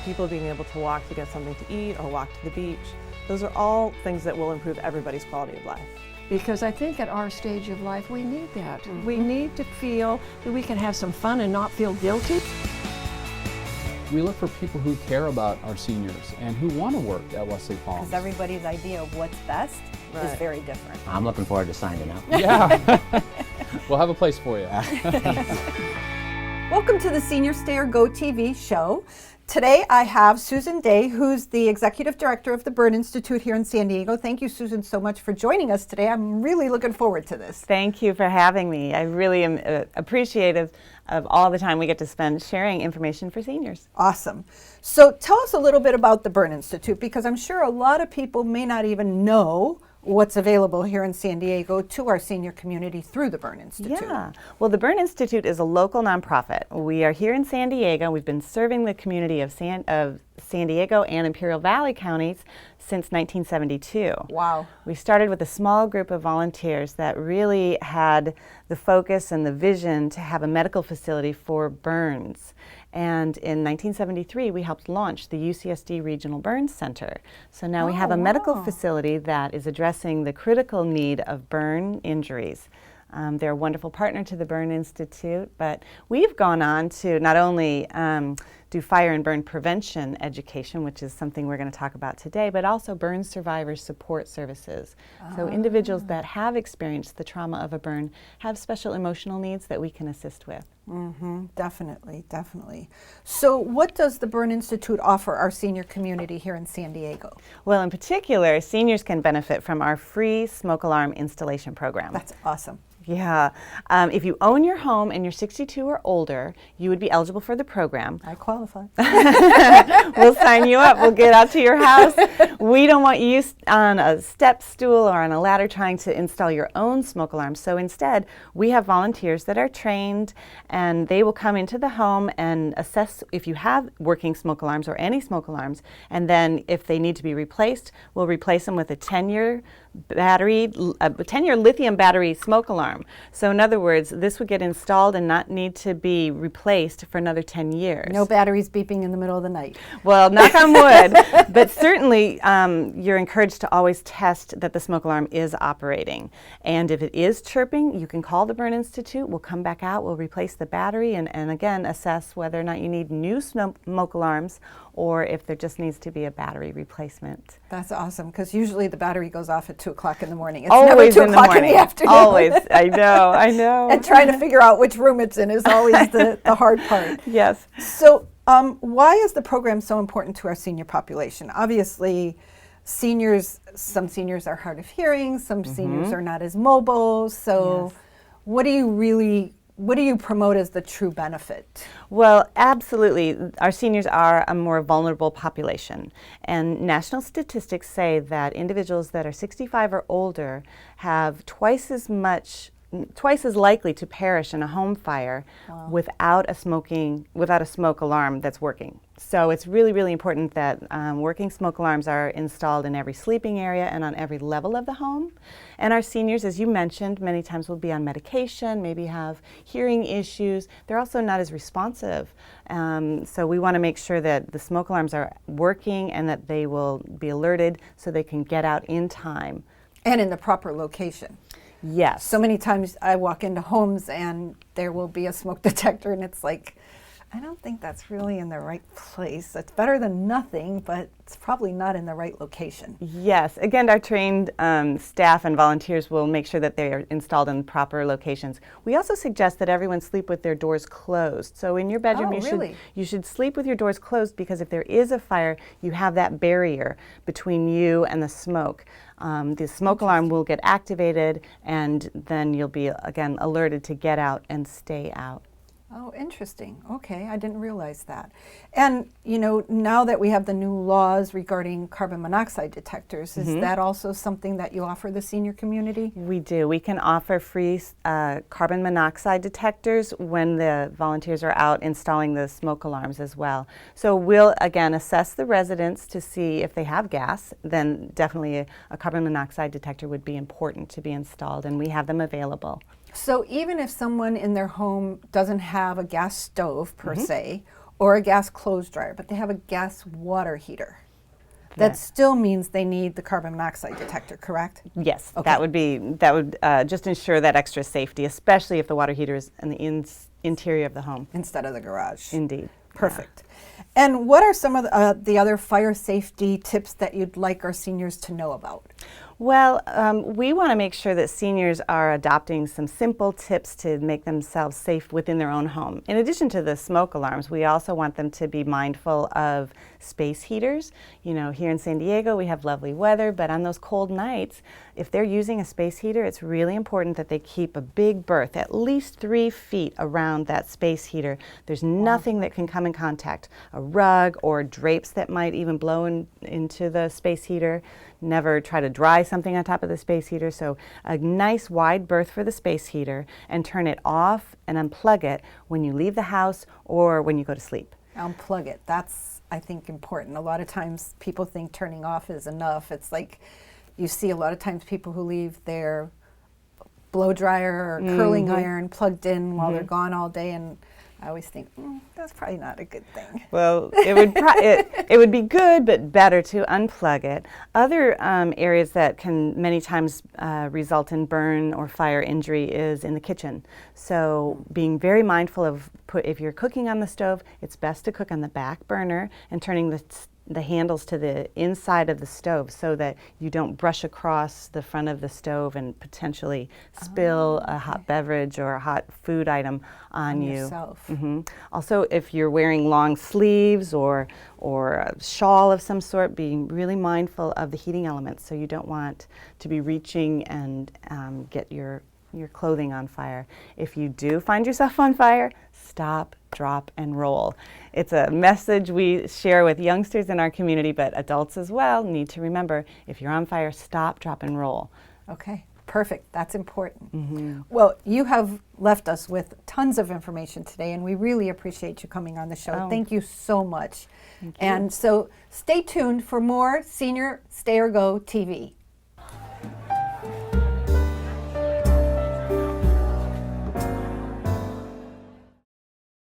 people being able to walk to get something to eat or walk to the beach. Those are all things that will improve everybody's quality of life. Because I think at our stage of life, we need that. We need to feel that we can have some fun and not feel guilty. We look for people who care about our seniors and who want to work at Wesley Palms. Because everybody's idea of what's best is very different. I'm looking forward to signing up. Yeah, we'll have a place for you. Welcome to the Senior Stay or Go TV show. Today I have Susan Day, who's the Executive Director of the Burn Institute here in San Diego. Thank you, Susan, so much for joining us today. I'm really looking forward to this. Thank you for having me. I really am appreciative of all the time we get to spend sharing information for seniors. Awesome. So tell us a little bit about the Burn Institute, because I'm sure a lot of people may not even know what's available here in San Diego to our senior community through the Burn Institute. Yeah, well, the Burn Institute is a local nonprofit. We are here in San Diego. We've been serving the community of San Diego and Imperial Valley counties since 1972. Wow. We started with a small group of volunteers that really had the focus and the vision to have a medical facility for burns. And in 1973, we helped launch the UCSD Regional Burns Center. So now we have a medical facility that is addressing the critical need of burn injuries. They're a wonderful partner to the Burn Institute, but we've gone on to not only do fire and burn prevention education, which is something we're going to talk about today, but also burn survivor support services. So individuals that have experienced the trauma of a burn have special emotional needs that we can assist with. Definitely, definitely. So what does the Burn Institute offer our senior community here in San Diego? Well, in particular, seniors can benefit from our free smoke alarm installation program. That's awesome. Yeah. If you own your home and you're 62 or older, you would be eligible for the program. I qualify. We'll sign you up. We'll get out to your house. We don't want you on a step stool or on a ladder trying to install your own smoke alarm. So instead, we have volunteers that are trained, and they will come into the home and assess if you have working smoke alarms or any smoke alarms. And then if they need to be replaced, we'll replace them with a 10-year lithium battery smoke alarm. So in other words, this would get installed and not need to be replaced for another 10 years. No batteries beeping in the middle of the night. Well, knock on wood, but certainly you're encouraged to always test that the smoke alarm is operating. And if it is chirping, you can call the Burn Institute. We'll come back out, we'll replace the battery, and again assess whether or not you need new smoke alarms or if there just needs to be a battery replacement. That's awesome, because usually the battery goes off at 2 o'clock in the morning. It's always never 2 o'clock in the afternoon. Always, I know. And trying to figure out which room it's in is always the hard part. Yes. So why is the program so important to our senior population? Obviously, some seniors are hard of hearing, some seniors are not as mobile. So what do you promote as the true benefit? Well, absolutely. Our seniors are a more vulnerable population. And national statistics say that individuals that are 65 or older have twice as likely to perish in a home fire without a smoke alarm that's working. So it's really, really important that working smoke alarms are installed in every sleeping area and on every level of the home. And our seniors, as you mentioned, many times will be on medication, maybe have hearing issues. They're also not as responsive. So we want to make sure that the smoke alarms are working and that they will be alerted so they can get out in time. And in the proper location. Yes. So many times I walk into homes and there will be a smoke detector, and it's like, I don't think that's really in the right place. It's better than nothing, but it's probably not in the right location. Yes. Again, our trained staff and volunteers will make sure that they are installed in proper locations. We also suggest that everyone sleep with their doors closed. So in your bedroom, you should sleep with your doors closed, because if there is a fire, you have that barrier between you and the smoke. The smoke alarm will get activated, and then you'll be, again, alerted to get out and stay out. Oh, interesting. Okay, I didn't realize that. And, you know, now that we have the new laws regarding carbon monoxide detectors, is that also something that you offer the senior community? We do. We can offer free carbon monoxide detectors when the volunteers are out installing the smoke alarms as well. So we'll, again, assess the residents to see if they have gas. Then definitely a carbon monoxide detector would be important to be installed, and we have them available. So even if someone in their home doesn't have a gas stove per se, or a gas clothes dryer, but they have a gas water heater. That still means they need the carbon monoxide detector, correct? Yes, Okay. that would just ensure that extra safety, especially if the water heater is in the interior of the home. Instead of the garage. Indeed. Perfect. And what are some of the other fire safety tips that you'd like our seniors to know about? Well, we want to make sure that seniors are adopting some simple tips to make themselves safe within their own home. In addition to the smoke alarms, we also want them to be mindful of space heaters. You know, here in San Diego, we have lovely weather, but on those cold nights, if they're using a space heater, it's really important that they keep a big berth, at least 3 feet around that space heater. There's nothing that can come in contact, a rug or drapes that might even blow into the space heater. Never try to dry something on top of the space heater. So a nice wide berth for the space heater, and turn it off and unplug it when you leave the house or when you go to sleep. Unplug it. That's, I think, important. A lot of times people think turning off is enough. It's like you see a lot of times people who leave their blow dryer or curling iron plugged in while they're gone all day, and I always think that's probably not a good thing. Well, it would it would be good, but better to unplug it. Other areas that can many times result in burn or fire injury is in the kitchen. So being very mindful of if you're cooking on the stove, it's best to cook on the back burner and turning the handles to the inside of the stove so that you don't brush across the front of the stove and potentially spill a hot beverage or a hot food item on you. Yourself. Also, if you're wearing long sleeves or a shawl of some sort, being really mindful of the heating elements, so you don't want to be reaching and get your clothing on fire. If you do find yourself on fire, stop, drop, and roll. It's a message we share with youngsters in our community, but adults as well need to remember, if you're on fire, stop, drop, and roll. Okay, perfect. That's important. Well, you have left us with tons of information today, and we really appreciate you coming on the show. Thank you so much. And so stay tuned for more Senior Stay or Go TV.